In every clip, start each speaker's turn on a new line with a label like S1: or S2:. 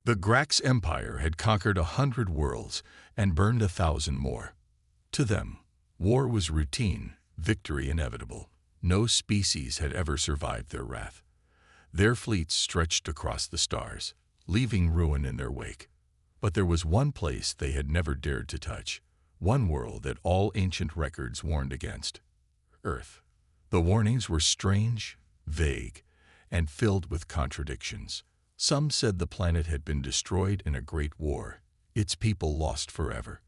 S1: The Grax Empire had conquered 100 worlds and burned 1,000 more. To them, war was routine, victory inevitable. No species had ever survived their wrath. Their fleets stretched across the stars, leaving ruin in their wake. But there was one place they had never dared to touch, one world that all ancient records warned against: Earth. The warnings were strange, vague, and filled with contradictions. Some said the planet had been destroyed in a great war, its people lost forever.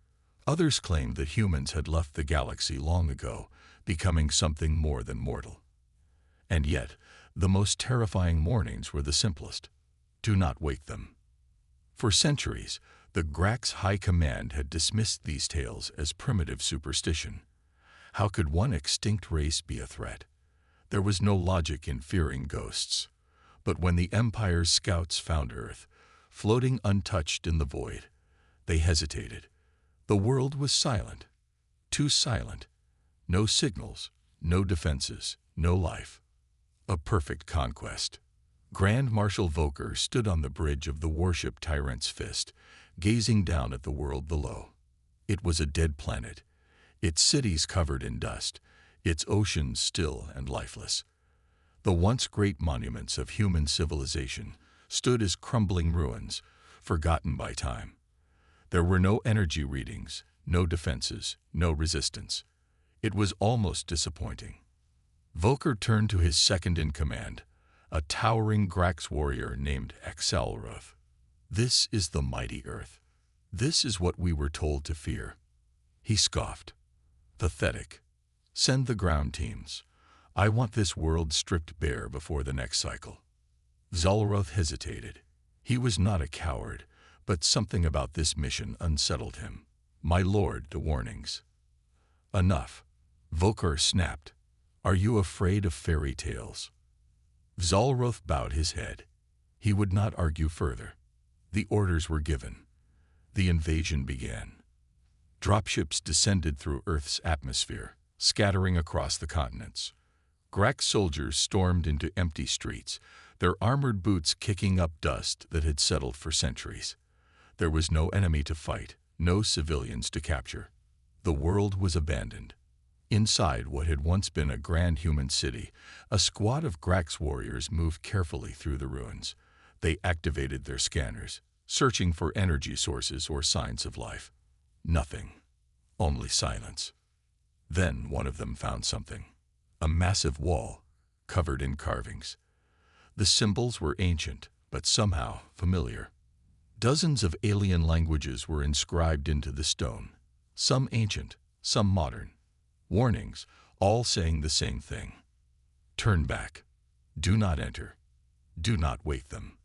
S1: Others claimed that humans had left the galaxy long ago, becoming something more than mortal. And yet, the most terrifying warnings were the simplest. Do not wake them. For centuries, the Grax High Command had dismissed these tales as primitive superstition. How could one extinct race be a threat? There was no logic in fearing ghosts. But when the Empire's scouts found Earth, floating untouched in the void, they hesitated. The world was silent, too silent. No signals, no defenses, no life. A perfect conquest. Grand Marshal Vokar stood on the bridge of the warship Tyrant's Fist, gazing down at the world below. It was a dead planet, its cities covered in dust, its oceans still and lifeless. The once great monuments of human civilization stood as crumbling ruins, forgotten by time. There were no energy readings, no defenses, no resistance. It was almost disappointing. Vokar turned to his second-in-command, a towering Grax warrior named Axelroth. This is the mighty Earth. This is what we were told to fear. He scoffed. Pathetic. Send the ground teams. I want this world stripped bare before the next cycle. Axelroth hesitated. He was not a coward, but something about this mission unsettled him. My lord, the warnings. Enough. Vokar snapped. Are you afraid of fairy tales? Axelroth bowed his head. He would not argue further. The orders were given. The invasion began. Dropships descended through Earth's atmosphere, scattering across the continents. Grax soldiers stormed into empty streets, their armored boots kicking up dust that had settled for centuries. There was no enemy to fight, no civilians to capture. The world was abandoned. Inside what had once been a grand human city, a squad of Grax warriors moved carefully through the ruins. They activated their scanners, searching for energy sources or signs of life. Nothing. Only silence. Then one of them found something. A massive wall, covered in carvings. The symbols were ancient, but somehow familiar. Dozens of alien languages were inscribed into the stone, some ancient, some modern. Warnings, all saying the same thing. Turn back. Do not enter. Do not wake them.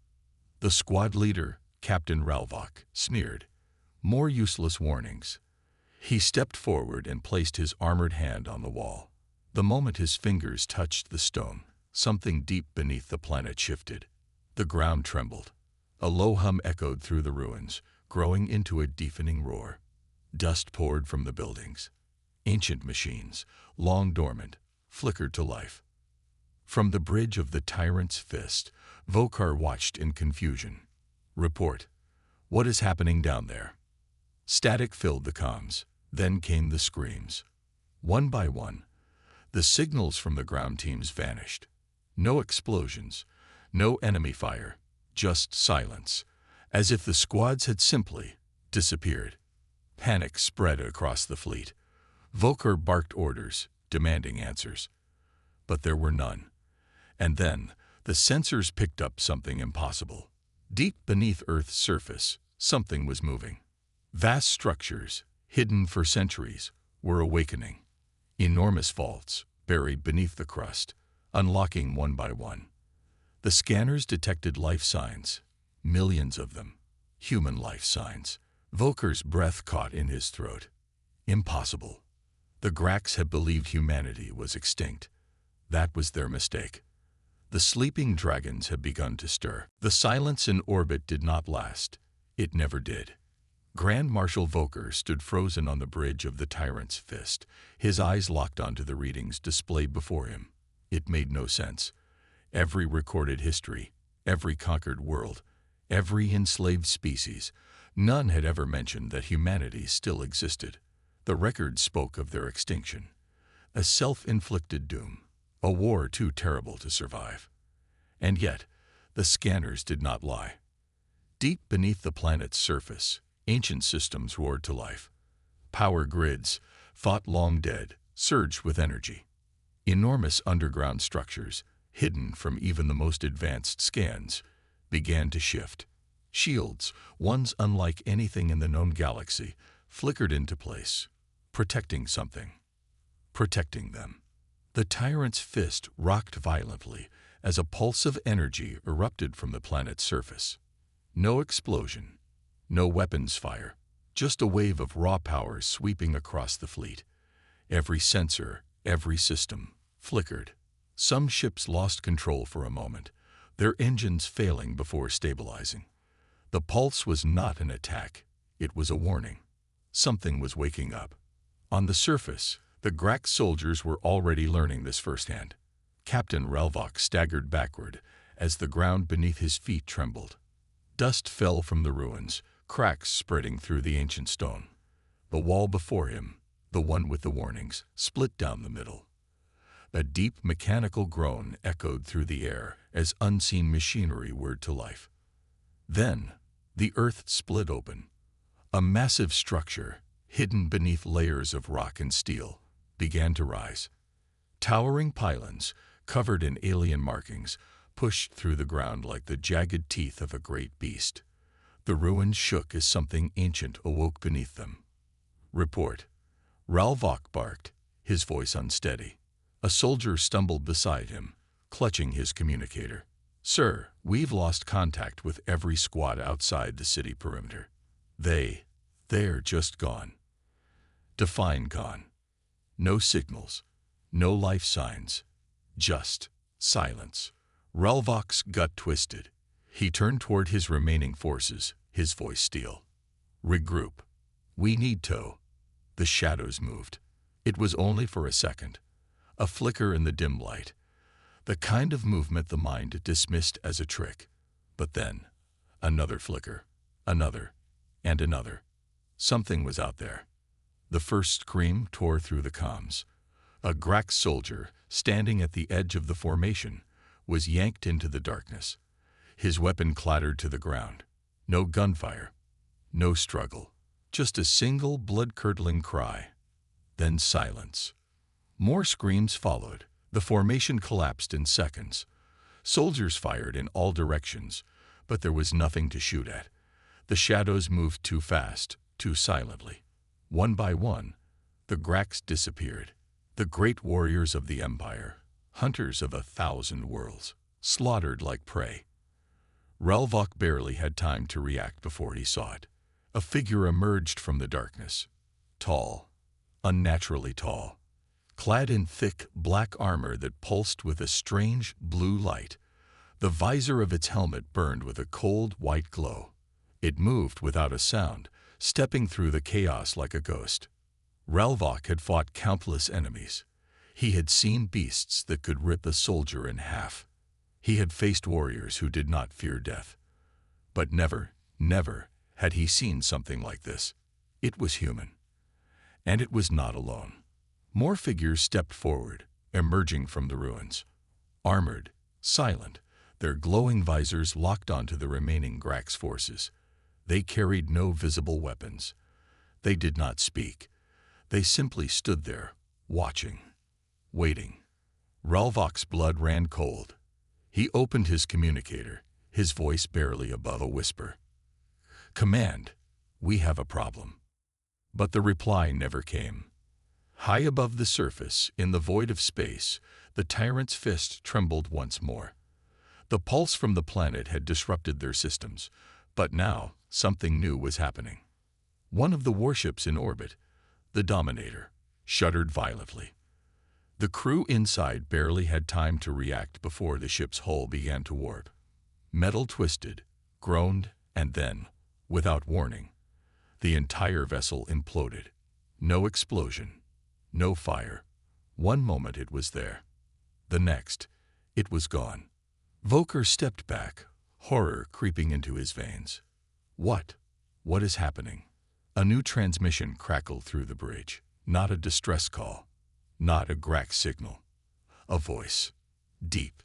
S1: The squad leader, Captain Ralvok, sneered. More useless warnings. He stepped forward and placed his armored hand on the wall. The moment his fingers touched the stone, something deep beneath the planet shifted. The ground trembled. A low hum echoed through the ruins, growing into a deafening roar. Dust poured from the buildings. Ancient machines, long dormant, flickered to life. From the bridge of the Tyrant's Fist, Vokar watched in confusion. Report. What is happening down there? Static filled the comms. Then came the screams. One by one, the signals from the ground teams vanished. No explosions, no enemy fire, just silence, as if the squads had simply disappeared. Panic spread across the fleet. Vokar barked orders, demanding answers. But there were none. And then, the sensors picked up something impossible. Deep beneath Earth's surface, something was moving. Vast structures, hidden for centuries, were awakening. Enormous vaults, buried beneath the crust, unlocking one by one. The scanners detected life signs, millions of them, human life signs. Vokar's breath caught in his throat. Impossible. The Grax had believed humanity was extinct. That was their mistake. The sleeping dragons had begun to stir. The silence in orbit did not last. It never did. Grand Marshal Vokar stood frozen on the bridge of the Tyrant's Fist, his eyes locked onto the readings displayed before him. It made no sense. Every recorded history, every conquered world, Every enslaved species, none had ever mentioned that humanity still existed. The records spoke of their extinction, a self-inflicted doom, a war too terrible to survive. And yet, the scanners did not lie. Deep beneath the planet's surface, ancient systems roared to life. Power grids, thought long dead, surged with energy. Enormous underground structures, hidden from even the most advanced scans, began to shift. Shields, ones unlike anything in the known galaxy, flickered into place, protecting something. Protecting them. The tyrant's fist rocked violently as a pulse of energy erupted from the planet's surface. No explosion, no weapons fire, just a wave of raw power sweeping across the fleet. Every sensor, every system, flickered. Some ships lost control for a moment, their engines failing before stabilizing. The pulse was not an attack, it was a warning. Something was waking up. On the surface, the Grax soldiers were already learning this firsthand. Captain Relvok staggered backward as the ground beneath his feet trembled. Dust fell from the ruins, cracks spreading through the ancient stone. The wall before him, the one with the warnings, split down the middle. A deep mechanical groan echoed through the air as unseen machinery whirred to life. Then, the earth split open. A massive structure, hidden beneath layers of rock and steel, began to rise. Towering pylons, covered in alien markings, pushed through the ground like the jagged teeth of a great beast. The ruins shook as something ancient awoke beneath them. "Report." Relvok barked, his voice unsteady. A soldier stumbled beside him, clutching his communicator. "Sir, we've lost contact with every squad outside the city perimeter. They're just gone. Define gone. No signals, no life signs, just silence." Relvok's gut twisted. He turned toward his remaining forces, his voice steel. "Regroup. We need to." The shadows moved. It was only for a second. A flicker in the dim light. The kind of movement the mind dismissed as a trick. But then, another flicker, another, and another. Something was out there. The first scream tore through the comms. A Grax soldier, standing at the edge of the formation, was yanked into the darkness. His weapon clattered to the ground. No gunfire, no struggle, just a single blood-curdling cry. Then silence. More screams followed. The formation collapsed in seconds. Soldiers fired in all directions, but there was nothing to shoot at. The shadows moved too fast, too silently. One by one, the Grax disappeared. The great warriors of the Empire, hunters of 1,000 worlds, slaughtered like prey. Relvok barely had time to react before he saw it. A figure emerged from the darkness. Tall, unnaturally tall, clad in thick, black armor that pulsed with a strange, blue light. The visor of its helmet burned with a cold, white glow. It moved without a sound, stepping through the chaos like a ghost. Relvok had fought countless enemies. He had seen beasts that could rip a soldier in half. He had faced warriors who did not fear death. But never had he seen something like this. It was human. And it was not alone. More figures stepped forward, emerging from the ruins. Armored, silent, their glowing visors locked onto the remaining Grax forces. They carried no visible weapons. They did not speak. They simply stood there, watching, waiting. Relvok's blood ran cold. He opened his communicator, his voice barely above a whisper. "Command, we have a problem." But the reply never came. High above the surface, in the void of space, the tyrant's fist trembled once more. The pulse from the planet had disrupted their systems, but now something new was happening. One of the warships in orbit, the Dominator, shuddered violently. The crew inside barely had time to react before the ship's hull began to warp. Metal twisted, groaned, and then, without warning, the entire vessel imploded. No explosion, no fire. One moment it was there. The next, it was gone. Vokar stepped back, horror creeping into his veins. What? What is happening? A new transmission crackled through the bridge. Not a distress call, not a Grax signal. A voice, deep,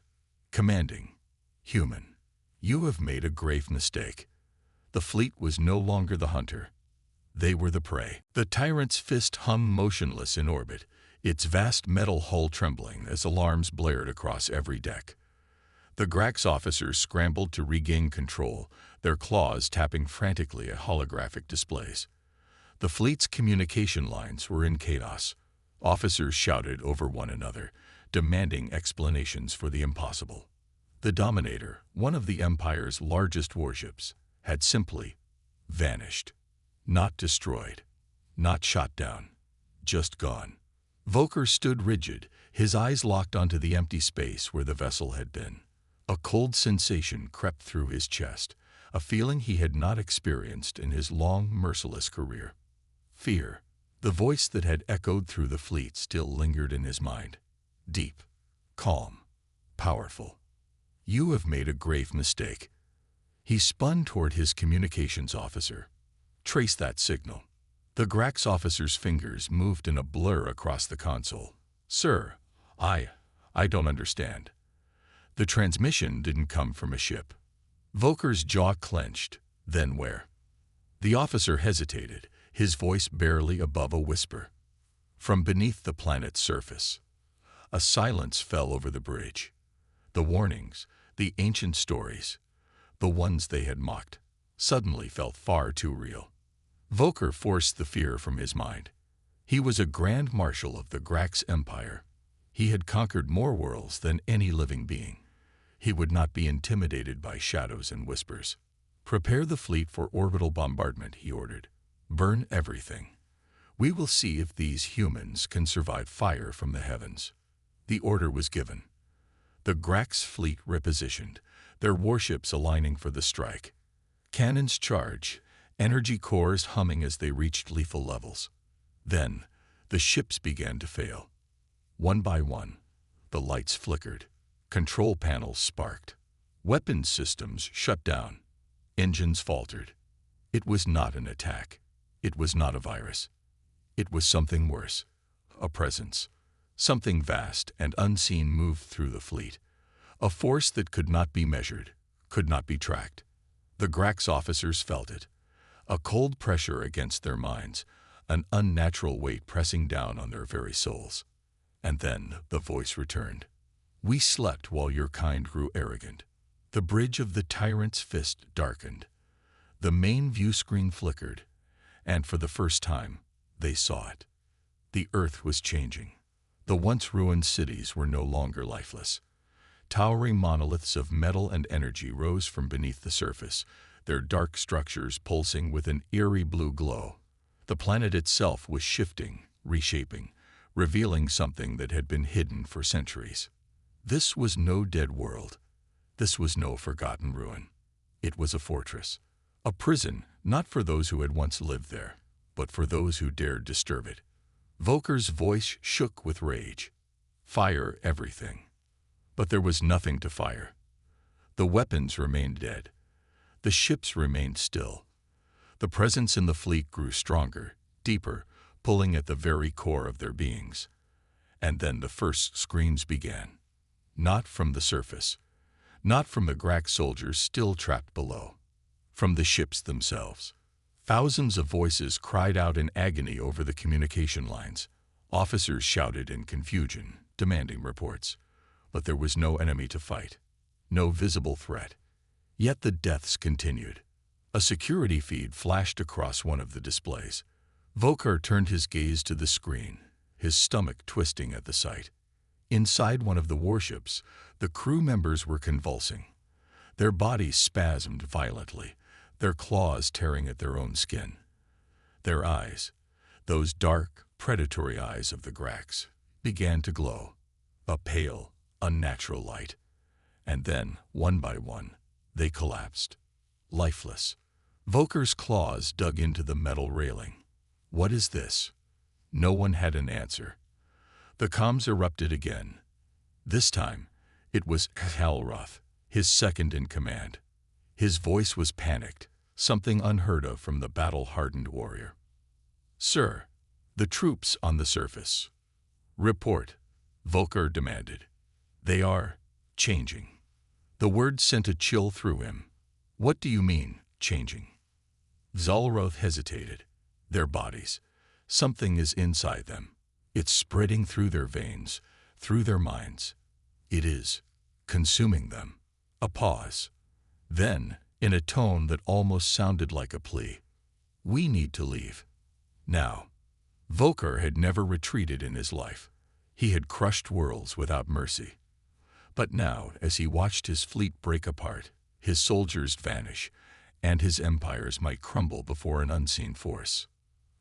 S1: commanding, human. You have made a grave mistake. The fleet was no longer the hunter. They were the prey. The tyrant's fist hummed motionless in orbit, its vast metal hull trembling as alarms blared across every deck. The Grax officers scrambled to regain control, their claws tapping frantically at holographic displays. The fleet's communication lines were in chaos. Officers shouted over one another, demanding explanations for the impossible. The Dominator, one of the Empire's largest warships, had simply vanished. Not destroyed, not shot down, just gone. Vokar stood rigid, his eyes locked onto the empty space where the vessel had been. A cold sensation crept through his chest, a feeling he had not experienced in his long, merciless career. Fear. The voice that had echoed through the fleet still lingered in his mind. Deep, calm, powerful. You have made a grave mistake. He spun toward his communications officer. Trace that signal. The Grax officer's fingers moved in a blur across the console. Sir, I don't understand. The transmission didn't come from a ship. Vokar's jaw clenched. Then where? The officer hesitated, his voice barely above a whisper. From beneath the planet's surface. A silence fell over the bridge. The warnings, the ancient stories, the ones they had mocked, suddenly felt far too real. Vokar forced the fear from his mind. He was a Grand Marshal of the Grax Empire. He had conquered more worlds than any living being. He would not be intimidated by shadows and whispers. Prepare the fleet for orbital bombardment, he ordered. Burn everything. We will see if these humans can survive fire from the heavens. The order was given. The Grax fleet repositioned, their warships aligning for the strike. Cannons charge, energy cores humming as they reached lethal levels. Then, the ships began to fail. One by one, the lights flickered. Control panels sparked. Weapons systems shut down. Engines faltered. It was not an attack. It was not a virus. It was something worse. A presence. Something vast and unseen moved through the fleet. A force that could not be measured, could not be tracked. The Grax officers felt it. A cold pressure against their minds, an unnatural weight pressing down on their very souls. And then the voice returned. We slept while your kind grew arrogant. The bridge of the tyrant's fist darkened. The main view screen flickered, and for the first time, they saw it. The earth was changing. The once ruined cities were no longer lifeless. Towering monoliths of metal and energy rose from beneath the surface, their dark structures pulsing with an eerie blue glow. The planet itself was shifting, reshaping, revealing something that had been hidden for centuries. This was no dead world. This was no forgotten ruin. It was a fortress, a prison not for those who had once lived there, but for those who dared disturb it. Vokar's voice shook with rage. Fire everything. But there was nothing to fire. The weapons remained dead. The ships remained still. The presence in the fleet grew stronger, deeper, pulling at the very core of their beings. And then the first screams began. Not from the surface. Not from the Grax soldiers still trapped below. From the ships themselves. Thousands of voices cried out in agony over the communication lines. Officers shouted in confusion, demanding reports. But there was no enemy to fight. No visible threat. Yet the deaths continued. A security feed flashed across one of the displays. Vokar turned his gaze to the screen, his stomach twisting at the sight. Inside one of the warships, the crew members were convulsing. Their bodies spasmed violently, their claws tearing at their own skin. Their eyes, those dark, predatory eyes of the Grax, began to glow, a pale, unnatural light. And then, one by one, they collapsed, lifeless. Vokar's claws dug into the metal railing. What is this? No one had an answer. The comms erupted again. This time, it was Halroth, his second in command. His voice was panicked, something unheard of from the battle-hardened warrior. "Sir, the troops on the surface." "Report," Vokar demanded. "They are changing." The word sent a chill through him. "What do you mean, changing?" Zalroth hesitated. "Their bodies. Something is inside them. It's spreading through their veins, through their minds. It is consuming them." A pause. Then, in a tone that almost sounded like a plea, "We need to leave. Now." Vokar had never retreated in his life. He had crushed worlds without mercy. But now, as he watched his fleet break apart, his soldiers vanish, and his empires might crumble before an unseen force,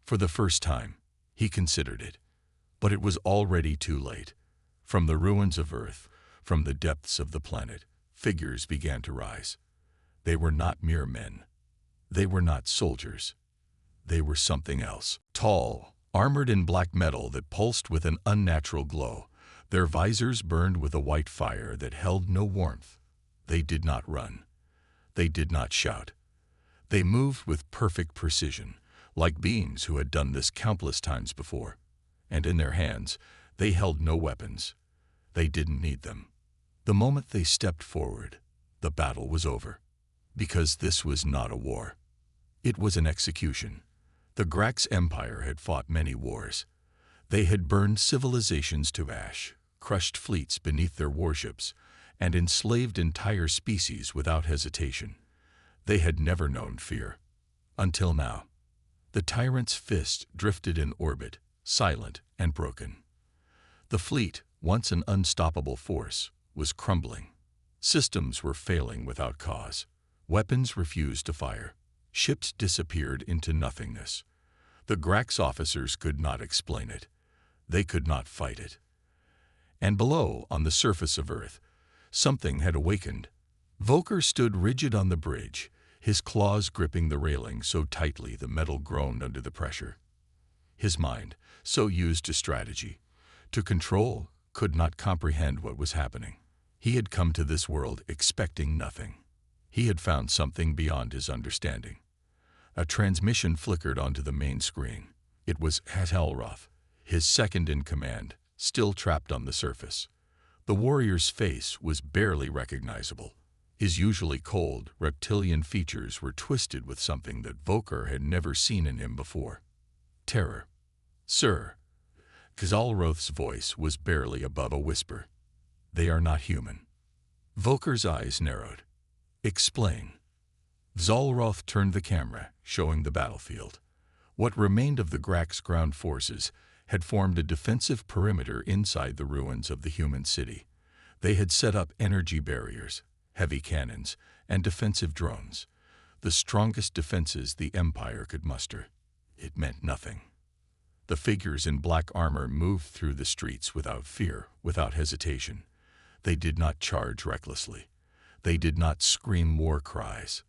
S1: for the first time, he considered it. But it was already too late. From the ruins of Earth, from the depths of the planet, figures began to rise. They were not mere men. They were not soldiers. They were something else. Tall, armored in black metal that pulsed with an unnatural glow. Their visors burned with a white fire that held no warmth. They did not run. They did not shout. They moved with perfect precision, like beings who had done this countless times before. And in their hands, they held no weapons. They didn't need them. The moment they stepped forward, the battle was over. Because this was not a war. It was an execution. The Grax Empire had fought many wars. They had burned civilizations to ash, crushed fleets beneath their warships, and enslaved entire species without hesitation. They had never known fear. Until now. The tyrant's fist drifted in orbit, silent and broken. The fleet, once an unstoppable force, was crumbling. Systems were failing without cause. Weapons refused to fire. Ships disappeared into nothingness. The Grax officers could not explain it. They could not fight it. And below, on the surface of Earth, something had awakened. Vokar stood rigid on the bridge, his claws gripping the railing so tightly the metal groaned under the pressure. His mind, so used to strategy, to control, could not comprehend what was happening. He had come to this world expecting nothing. He had found something beyond his understanding. A transmission flickered onto the main screen. It was Zalroth, his second in command, still trapped on the surface. The warrior's face was barely recognizable. His usually cold, reptilian features were twisted with something that Vokar had never seen in him before. Terror. "Sir." Zalroth's voice was barely above a whisper. "They are not human." Vokar's eyes narrowed. "Explain." Zalroth turned the camera, showing the battlefield. What remained of the Grax ground forces had formed a defensive perimeter inside the ruins of the human city. They had set up energy barriers, heavy cannons, and defensive drones, the strongest defenses the Empire could muster. It meant nothing. The figures in black armor moved through the streets without fear, without hesitation. They did not charge recklessly. They did not scream war cries.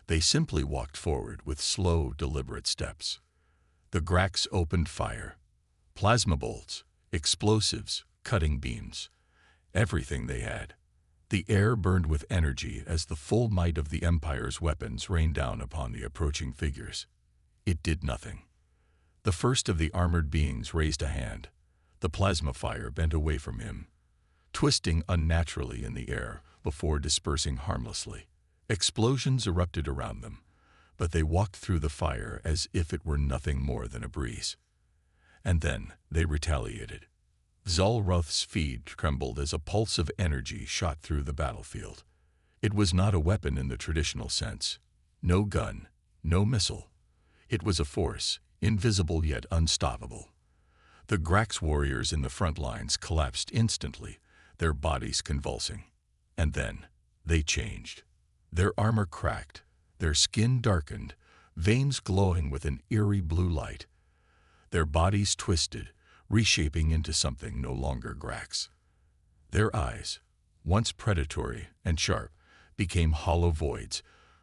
S1: They simply walked forward with slow, deliberate steps. The Grax opened fire. Plasma bolts, explosives, cutting beams. Everything they had. The air burned with energy as the full might of the Empire's weapons rained down upon the approaching figures. It did nothing. The first of the armored beings raised a hand. The plasma fire bent away from him, twisting unnaturally in the air before dispersing harmlessly. Explosions erupted around them, but they walked through the fire as if it were nothing more than a breeze. And then they retaliated. Zalroth's feet trembled as a pulse of energy shot through the battlefield. It was not a weapon in the traditional sense. No gun, no missile. It was a force, invisible yet unstoppable. The Grax warriors in the front lines collapsed instantly, their bodies convulsing. And then they changed. Their armor cracked, their skin darkened, veins glowing with an eerie blue light. Their bodies twisted, reshaping into something no longer Grax. Their eyes, once predatory and sharp, became hollow voids,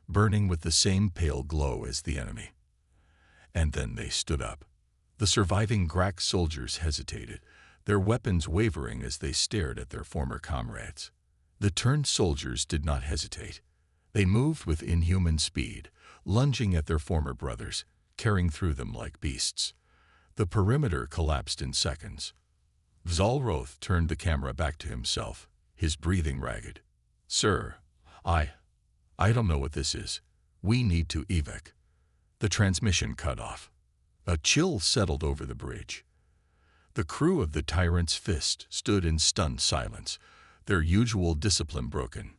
S1: burning with the same pale glow as the enemy. And then they stood up. The surviving Grax soldiers hesitated, their weapons wavering as they stared at their former comrades. The turned soldiers did not hesitate. They moved with inhuman speed, lunging at their former brothers, tearing through them like beasts. The perimeter collapsed in seconds. Zalroth turned the camera back to himself, his breathing ragged. "Sir, I don't know what this is. We need to evac." The transmission cut off. A chill settled over the bridge. The crew of the Tyrant's Fist stood in stunned silence, their usual discipline broken.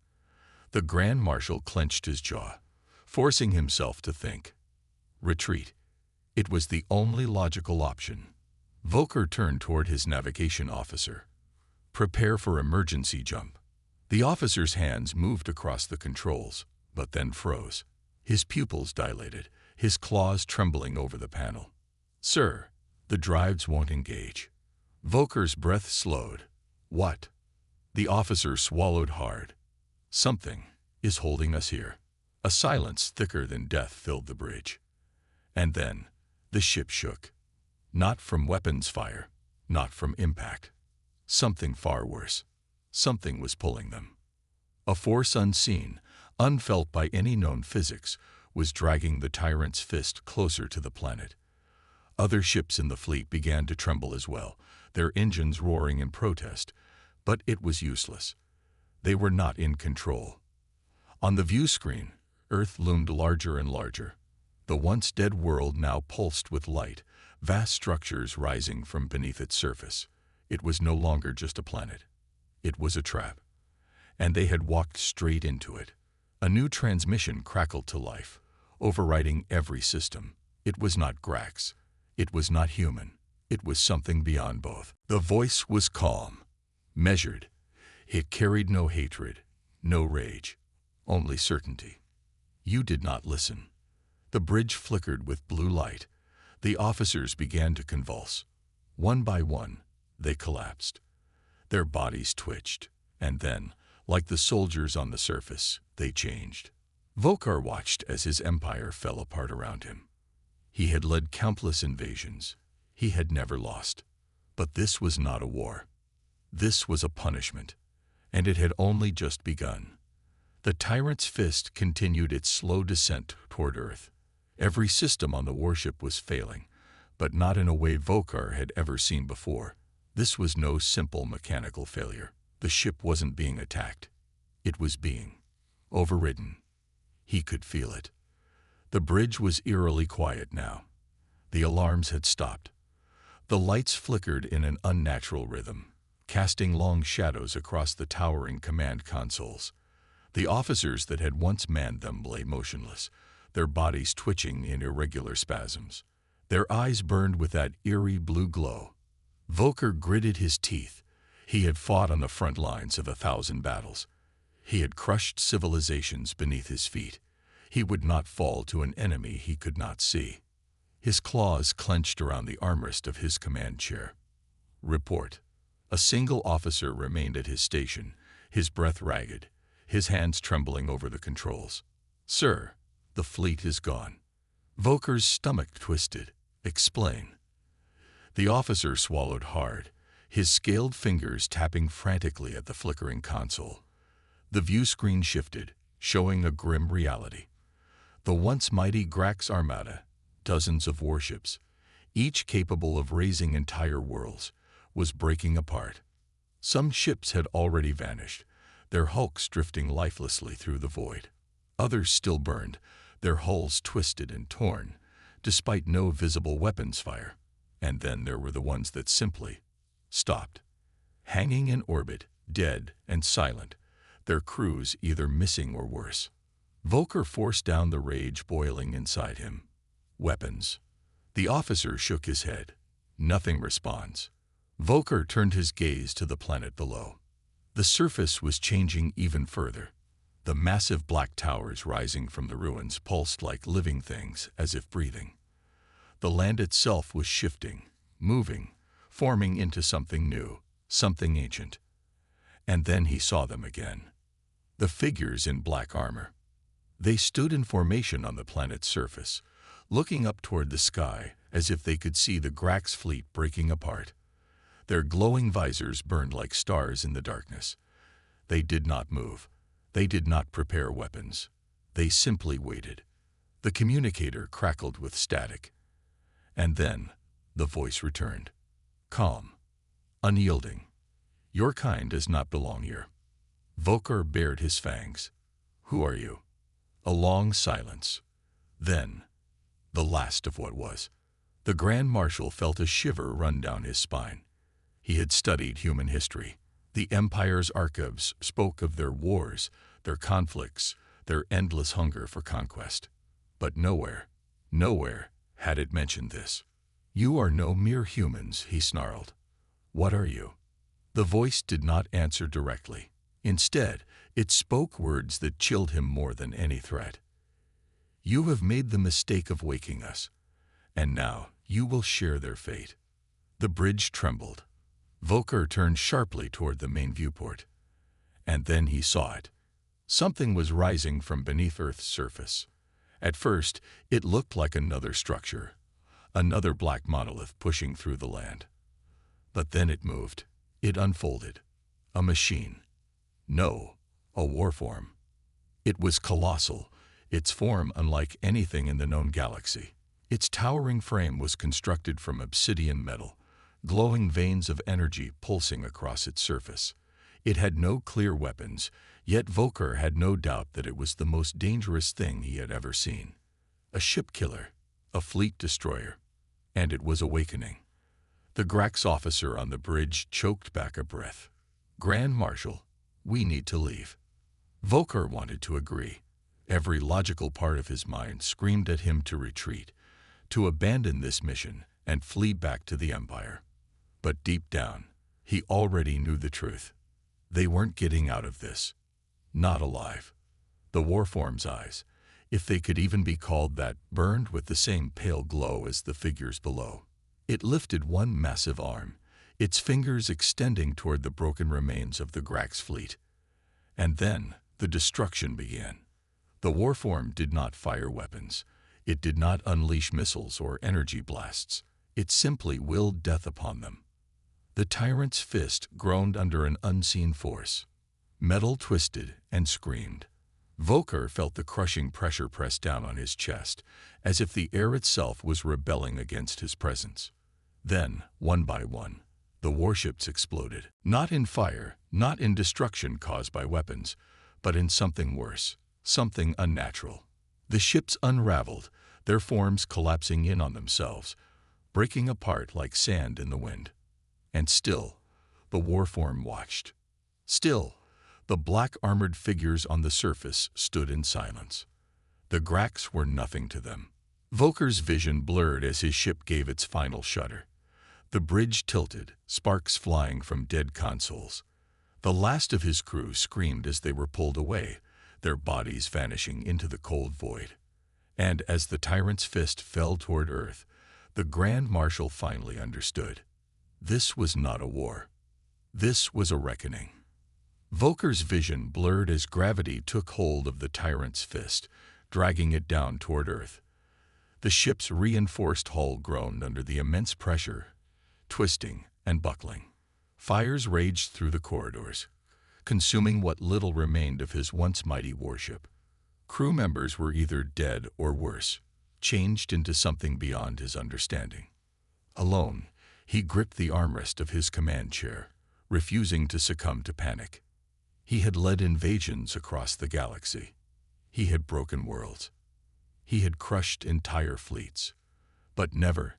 S1: The Grand Marshal clenched his jaw, forcing himself to think. Retreat. It was the only logical option. Vokar turned toward his navigation officer. "Prepare for emergency jump." The officer's hands moved across the controls, but then froze. His pupils dilated, his claws trembling over the panel. "Sir, the drives won't engage." Vokar's breath slowed. "What?" The officer swallowed hard. "Something is holding us here." A silence thicker than death filled the bridge. And then the ship shook. Not from weapons fire, not from impact. Something far worse. Something was pulling them. A force unseen, unfelt by any known physics, was dragging the Tyrant's Fist closer to the planet. Other ships in the fleet began to tremble as well, their engines roaring in protest, but it was useless. They were not in control. On the view screen, Earth loomed larger and larger. The once dead world now pulsed with light, vast structures rising from beneath its surface. It was no longer just a planet. It was a trap. And they had walked straight into it. A new transmission crackled to life, overriding every system. It was not Grax. It was not human. It was something beyond both. The voice was calm, measured. It carried no hatred, no rage, only certainty. "You did not listen." The bridge flickered with blue light. The officers began to convulse. One by one, they collapsed. Their bodies twitched, and then, like the soldiers on the surface, they changed. Vokar watched as his empire fell apart around him. He had led countless invasions. He had never lost. But this was not a war. This was a punishment, and it had only just begun. The Tyrant's Fist continued its slow descent toward Earth. Every system on the warship was failing, but not in a way Vokar had ever seen before. This was no simple mechanical failure. The ship wasn't being attacked. It was being overridden. He could feel it. The bridge was eerily quiet now. The alarms had stopped. The lights flickered in an unnatural rhythm, casting long shadows across the towering command consoles. The officers that had once manned them lay motionless, their bodies twitching in irregular spasms. Their eyes burned with that eerie blue glow. Vokar gritted his teeth. He had fought on the front lines of 1,000 battles. He had crushed civilizations beneath his feet. He would not fall to an enemy he could not see. His claws clenched around the armrest of his command chair. Report. A single officer remained at his station, his breath ragged, his hands trembling over the controls. "Sir, the fleet is gone." Vokar's stomach twisted. "Explain." The officer swallowed hard, his scaled fingers tapping frantically at the flickering console. The view screen shifted, showing a grim reality. The once mighty Grax Armada, dozens of warships, each capable of raising entire worlds, was breaking apart. Some ships had already vanished, their hulks drifting lifelessly through the void. Others still burned, their hulls twisted and torn, despite no visible weapons fire. And then there were the ones that simply stopped, hanging in orbit, dead and silent, their crews either missing or worse. Vokar forced down the rage boiling inside him. Weapons. The officer shook his head. Nothing responds. Vokar turned his gaze to the planet below. The surface was changing even further. The massive black towers rising from the ruins pulsed like living things, as if breathing. The land itself was shifting, moving, forming into something new, something ancient. And then he saw them again. The figures in black armor. They stood in formation on the planet's surface, looking up toward the sky as if they could see the Grax fleet breaking apart. Their glowing visors burned like stars in the darkness. They did not move. They did not prepare weapons. They simply waited. The communicator crackled with static. And then the voice returned. Calm, unyielding. Your kind does not belong here. Vokar bared his fangs. Who are you? A long silence. Then, the last of what was. The Grand Marshal felt a shiver run down his spine. He had studied human history. The Empire's archives spoke of their wars, their conflicts, their endless hunger for conquest. But nowhere had it mentioned this. You are no mere humans, he snarled. What are you? The voice did not answer directly. Instead, it spoke words that chilled him more than any threat. You have made the mistake of waking us, and now you will share their fate. The bridge trembled. Vokar turned sharply toward the main viewport. And then he saw it. Something was rising from beneath Earth's surface. At first, it looked like another structure, another black monolith pushing through the land. But then it moved. It unfolded. A machine. No, a warform. It was colossal, its form unlike anything in the known galaxy. Its towering frame was constructed from obsidian metal, glowing veins of energy pulsing across its surface. It had no clear weapons, yet Vokar had no doubt that it was the most dangerous thing he had ever seen. A ship killer, a fleet destroyer, and it was awakening. The Grax officer on the bridge choked back a breath. Grand Marshal, we need to leave. Vokar wanted to agree. Every logical part of his mind screamed at him to retreat, to abandon this mission and flee back to the Empire. But deep down, he already knew the truth. They weren't getting out of this. Not alive. The warform's eyes, if they could even be called that, burned with the same pale glow as the figures below. It lifted one massive arm, its fingers extending toward the broken remains of the Grax fleet. And then the destruction began. The warform did not fire weapons. It did not unleash missiles or energy blasts. It simply willed death upon them. The tyrant's fist groaned under an unseen force. Metal twisted and screamed. Vokar felt the crushing pressure press down on his chest, as if the air itself was rebelling against his presence. Then, one by one, the warships exploded. Not in fire, not in destruction caused by weapons, but in something worse, something unnatural. The ships unraveled, their forms collapsing in on themselves, breaking apart like sand in the wind. And still, the warform watched. Still, the black armored figures on the surface stood in silence. The Grax were nothing to them. Vokar's vision blurred as his ship gave its final shudder. The bridge tilted, sparks flying from dead consoles. The last of his crew screamed as they were pulled away, their bodies vanishing into the cold void. And as the tyrant's fist fell toward Earth, the Grand Marshal finally understood. This was not a war. This was a reckoning. Vokar's vision blurred as gravity took hold of the tyrant's fist, dragging it down toward Earth. The ship's reinforced hull groaned under the immense pressure, twisting and buckling. Fires raged through the corridors, consuming what little remained of his once mighty warship. Crew members were either dead or worse, changed into something beyond his understanding. Alone, he gripped the armrest of his command chair, refusing to succumb to panic. He had led invasions across the galaxy. He had broken worlds. He had crushed entire fleets. But never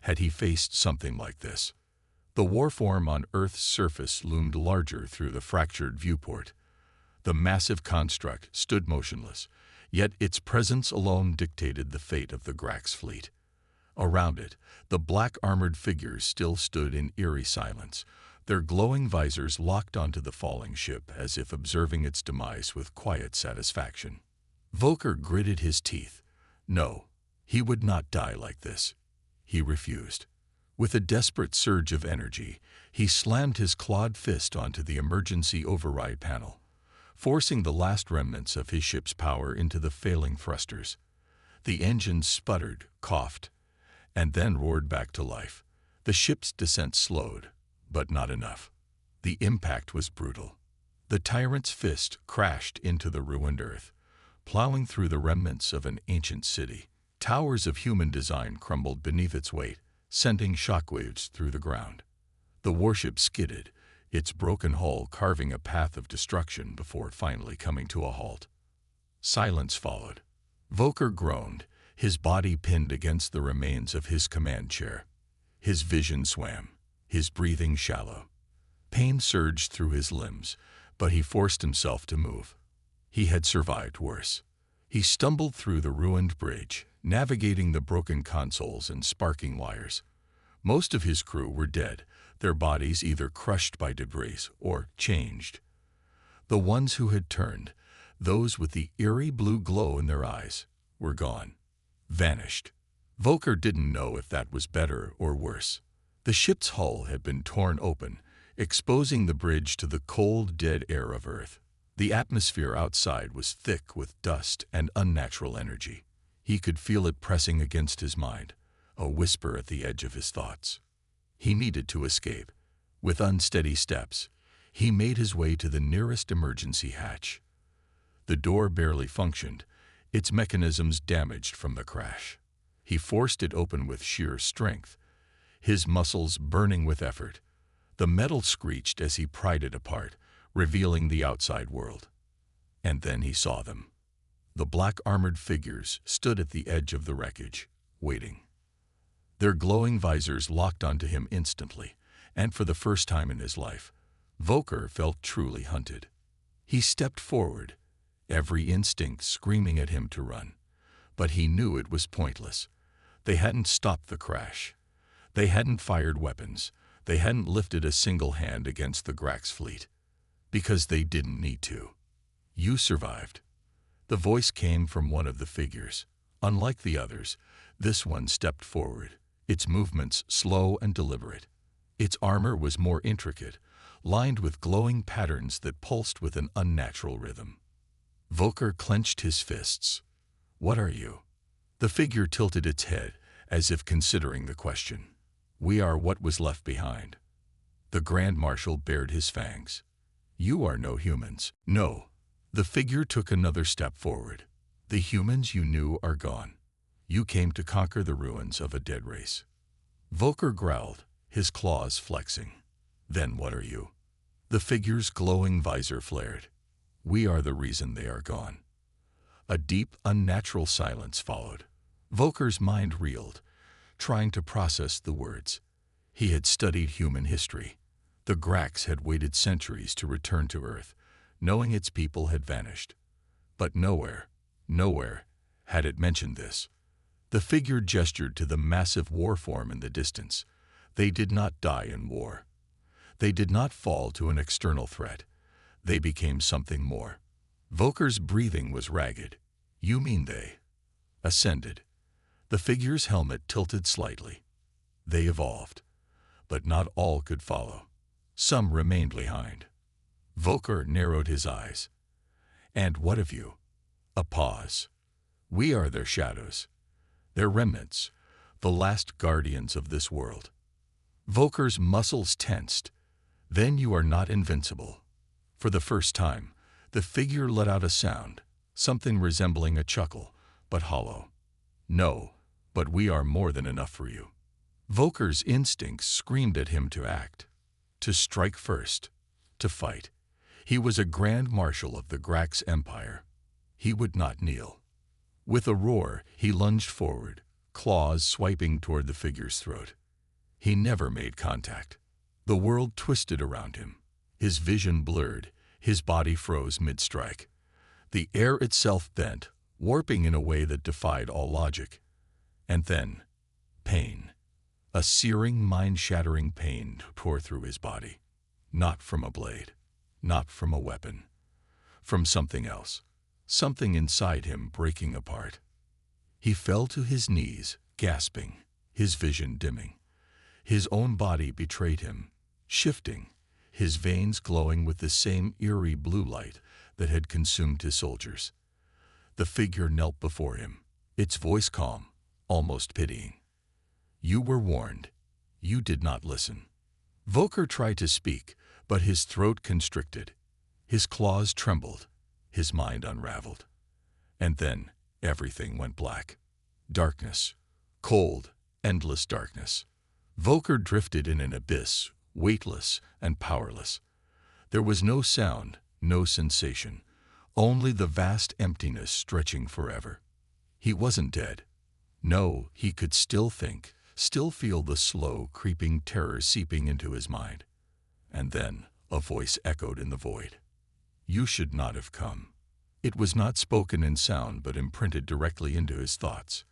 S1: had he faced something like this. The warform on Earth's surface loomed larger through the fractured viewport. The massive construct stood motionless, yet its presence alone dictated the fate of the Grax fleet. Around it, the black armored figures still stood in eerie silence, their glowing visors locked onto the falling ship as if observing its demise with quiet satisfaction. Vokar gritted his teeth. No, he would not die like this. He refused. With a desperate surge of energy, he slammed his clawed fist onto the emergency override panel, forcing the last remnants of his ship's power into the failing thrusters. The engines sputtered, coughed, and then roared back to life. The ship's descent slowed, but not enough. The impact was brutal. The tyrant's fist crashed into the ruined Earth, plowing through the remnants of an ancient city. Towers of human design crumbled beneath its weight, sending shockwaves through the ground. The warship skidded, its broken hull carving a path of destruction before finally coming to a halt. Silence followed. Vokar groaned, his body pinned against the remains of his command chair. His vision swam, his breathing shallow. Pain surged through his limbs, but he forced himself to move. He had survived worse. He stumbled through the ruined bridge, navigating the broken consoles and sparking wires. Most of his crew were dead, their bodies either crushed by debris or changed. The ones who had turned, those with the eerie blue glow in their eyes, were gone, vanished. Vokar didn't know if that was better or worse. The ship's hull had been torn open, exposing the bridge to the cold, dead air of Earth. The atmosphere outside was thick with dust and unnatural energy. He could feel it pressing against his mind, a whisper at the edge of his thoughts. He needed to escape. With unsteady steps, he made his way to the nearest emergency hatch. The door barely functioned, its mechanisms damaged from the crash. He forced it open with sheer strength, his muscles burning with effort. The metal screeched as he pried it apart, revealing the outside world. And then he saw them. The black armored figures stood at the edge of the wreckage, waiting. Their glowing visors locked onto him instantly, and for the first time in his life, Vokar felt truly hunted. He stepped forward, every instinct screaming at him to run. But he knew it was pointless. They hadn't stopped the crash. They hadn't fired weapons. They hadn't lifted a single hand against the Grax fleet. Because they didn't need to. You survived. The voice came from one of the figures. Unlike the others, this one stepped forward, its movements slow and deliberate. Its armor was more intricate, lined with glowing patterns that pulsed with an unnatural rhythm. Vokar clenched his fists. "What are you?" The figure tilted its head, as if considering the question. "We are what was left behind." The Grand Marshal bared his fangs. "You are no humans." "No." The figure took another step forward. "The humans you knew are gone. You came to conquer the ruins of a dead race." Vokar growled, his claws flexing. "Then what are you?" The figure's glowing visor flared. "We are the reason they are gone." A deep, unnatural silence followed. Vokar's mind reeled, trying to process the words. He had studied human history. The Grax had waited centuries to return to Earth, knowing its people had vanished. But nowhere had it mentioned this. The figure gestured to the massive war form in the distance. They did not die in war. They did not fall to an external threat. They became something more. Vokar's breathing was ragged. "You mean they ascended?" The figure's helmet tilted slightly. "They evolved. But not all could follow. Some remained behind." Vokar narrowed his eyes. "And what of you?" A pause. "We are their shadows. Their remnants. The last guardians of this world." Vokar's muscles tensed. "Then you are not invincible." For the first time, the figure let out a sound, something resembling a chuckle, but hollow. "No, but we are more than enough for you." Vokar's instincts screamed at him to act, to strike first, to fight. He was a Grand Marshal of the Grax Empire. He would not kneel. With a roar, he lunged forward, claws swiping toward the figure's throat. He never made contact. The world twisted around him. His vision blurred, his body froze mid-strike. The air itself bent, warping in a way that defied all logic. And then, pain. A searing, mind-shattering pain tore through his body. Not from a blade, not from a weapon. From something else. Something inside him breaking apart. He fell to his knees, gasping, his vision dimming. His own body betrayed him, shifting, his veins glowing with the same eerie blue light that had consumed his soldiers. The figure knelt before him, its voice calm, almost pitying. "You were warned. You did not listen." Vokar tried to speak, but his throat constricted. His claws trembled, his mind unraveled. And then everything went black. Darkness. Cold, endless darkness. Vokar drifted in an abyss, weightless and powerless. There was no sound, no sensation, only the vast emptiness stretching forever. He wasn't dead. No, he could still think, still feel the slow, creeping terror seeping into his mind. And then a voice echoed in the void. "You should not have come." It was not spoken in sound but imprinted directly into his thoughts.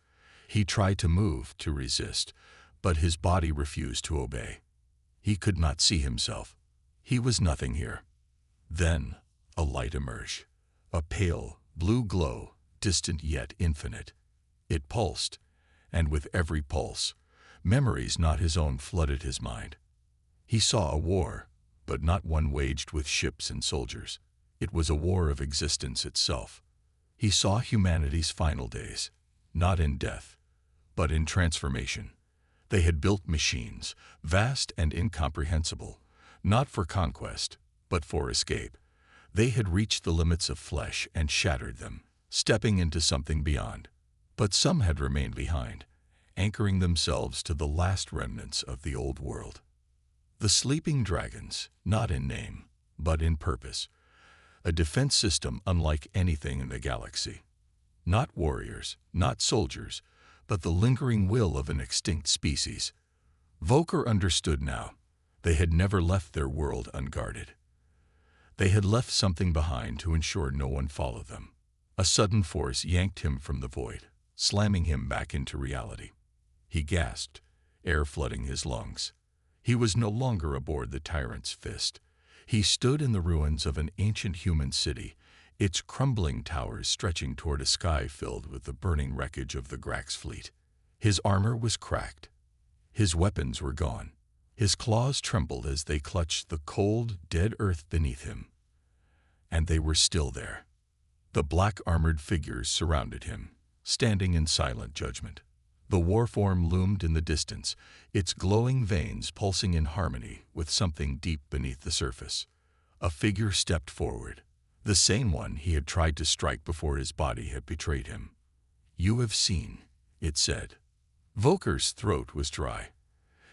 S1: He tried to move, to resist, but his body refused to obey. He could not see himself. He was nothing here. Then a light emerged, a pale, blue glow, distant yet infinite. It pulsed, and with every pulse, memories not his own flooded his mind. He saw a war, but not one waged with ships and soldiers. It was a war of existence itself. He saw humanity's final days, not in death, but in transformation. They had built machines, vast and incomprehensible, not for conquest, but for escape. They had reached the limits of flesh and shattered them, stepping into something beyond. But some had remained behind, anchoring themselves to the last remnants of the old world. The sleeping dragons, not in name, but in purpose. A defense system unlike anything in the galaxy. Not warriors, not soldiers, but the lingering will of an extinct species. Vokar understood now. They had never left their world unguarded. They had left something behind to ensure no one followed them. A sudden force yanked him from the void, slamming him back into reality. He gasped, air flooding his lungs. He was no longer aboard the tyrant's fist. He stood in the ruins of an ancient human city, its crumbling towers stretching toward a sky filled with the burning wreckage of the Grax fleet. His armor was cracked. His weapons were gone. His claws trembled as they clutched the cold, dead earth beneath him. And they were still there. The black-armored figures surrounded him, standing in silent judgment. The warform loomed in the distance, its glowing veins pulsing in harmony with something deep beneath the surface. A figure stepped forward, the same one he had tried to strike before his body had betrayed him. "You have seen," it said. Vokar's throat was dry.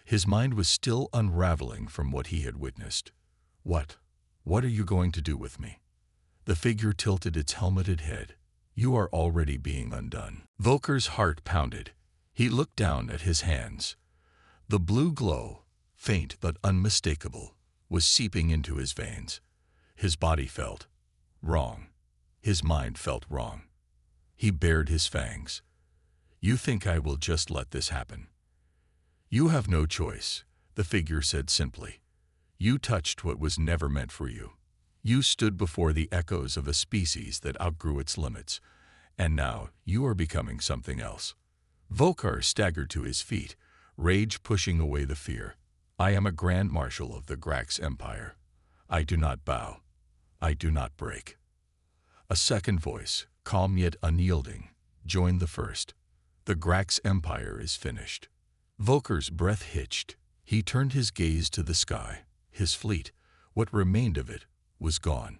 S1: His mind was still unraveling from what he had witnessed. What are you going to do with me?" The figure tilted its helmeted head. "You are already being undone." Vokar's heart pounded. He looked down at his hands. The blue glow, faint but unmistakable, was seeping into his veins. His body felt wrong. His mind felt wrong. He bared his fangs. "You think I will just let this happen?" "You have no choice," the figure said simply. "You touched what was never meant for you. You stood before the echoes of a species that outgrew its limits, and now you are becoming something else." Vokar staggered to his feet, rage pushing away the fear. "I am a Grand Marshal of the Grax Empire. I do not bow. I do not break." A second voice, calm yet unyielding, joined the first. "The Grax Empire is finished." Vokar's breath hitched. He turned his gaze to the sky. His fleet, what remained of it, was gone.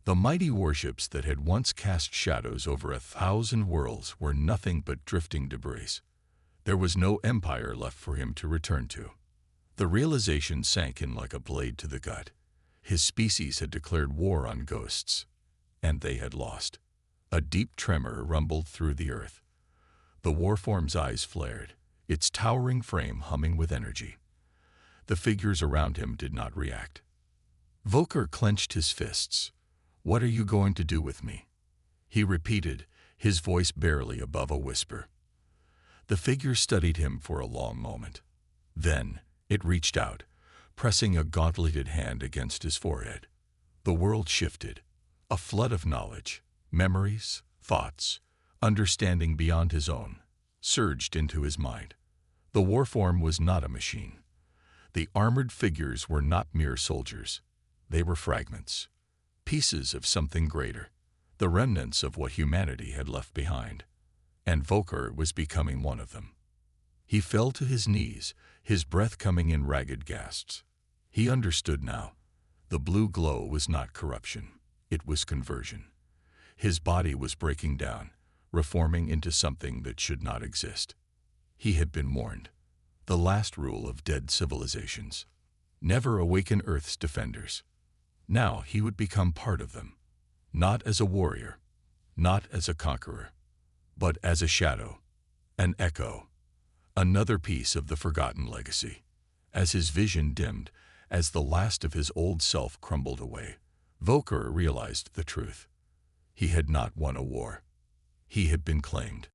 S1: The mighty warships that had once cast shadows over 1,000 worlds were nothing but drifting debris. There was no empire left for him to return to. The realization sank in like a blade to the gut. His species had declared war on ghosts, and they had lost. A deep tremor rumbled through the earth. The warform's eyes flared, its towering frame humming with energy. The figures around him did not react. Vokar clenched his fists. "What are you going to do with me?" he repeated, his voice barely above a whisper. The figure studied him for a long moment. Then it reached out, pressing a gauntleted hand against his forehead. The world shifted. A flood of knowledge, memories, thoughts, understanding beyond his own, surged into his mind. The warform was not a machine. The armored figures were not mere soldiers. They were fragments. Pieces of something greater, the remnants of what humanity had left behind, and Vokar was becoming one of them. He fell to his knees, his breath coming in ragged gasps. He understood now. The blue glow was not corruption, it was conversion. His body was breaking down, reforming into something that should not exist. He had been mourned. The last rule of dead civilizations: never awaken Earth's defenders. Now he would become part of them, not as a warrior, not as a conqueror, but as a shadow, an echo, another piece of the forgotten legacy. As his vision dimmed, as the last of his old self crumbled away, Vokar realized the truth. He had not won a war. He had been claimed.